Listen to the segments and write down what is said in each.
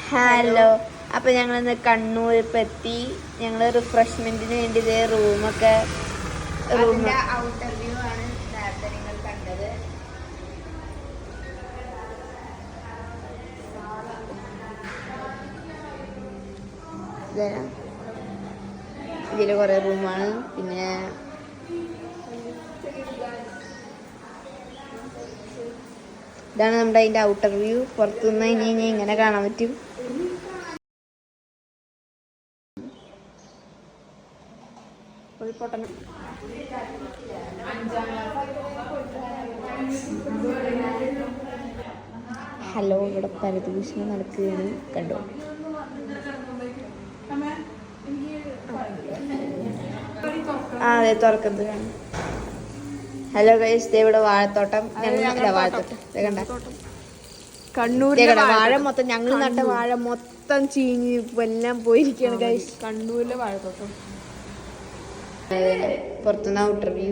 Hello. അപ്പൊ ഞങ്ങളിന്ന് കണ്ണൂർ ഇപ്പൊ എത്തി. ഞങ്ങള് റിഫ്രഷ്മെന്റിന് വേണ്ടി ഇതേ റൂമൊക്കെ ഔട്ടർ വ്യൂ ആണ് നേരത്തെ നിങ്ങൾ കണ്ടത്. ഇതില് കുറെ റൂമാണ്. പിന്നെ ഇതാണ് നമ്മുടെ അതിന്റെ ഔട്ടർ വ്യൂ. പുറത്തുനിന്ന് ഇനി ഇങ്ങനെ കാണാൻ പറ്റും. ഹലോ, ഇവിടെ പരദൂഷണം നടക്കുകയാണ്, കണ്ടോ? അതെ, തുറക്കുന്നത് കാണാം. ഹലോ ഗൈസ്, ഇവിടെ വാഴത്തോട്ടം. വാഴത്തോട്ടം കണ്ട കണ്ണൂരിലെ വാഴ മൊത്തം, ഞങ്ങൾ നട്ട വാഴ മൊത്തം ചീഞ്ഞ് എല്ലാം പോയിരിക്കുകയാണ് ഗൈസ്. കണ്ണൂരിലെ വാഴത്തോട്ടം. പുറത്തുനിന്ന് ഔട്ടർ വ്യൂ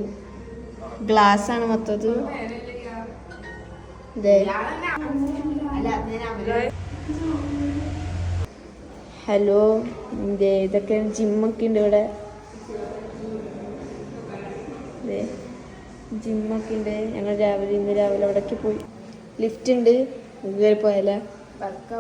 ഗ്ലാസ് ആണ് മൊത്തത്. ഹലോ, ഇതൊക്കെ ജിമ്മൊക്കെ ഉണ്ട് ഇവിടെ. ജിമ്മൊക്കെ ഉണ്ട്. ഞങ്ങൾ ഇന്ന് രാവിലെ അവിടേക്ക് പോയി. ലിഫ്റ്റ് ഉണ്ട്, കയറി പോയാലോ?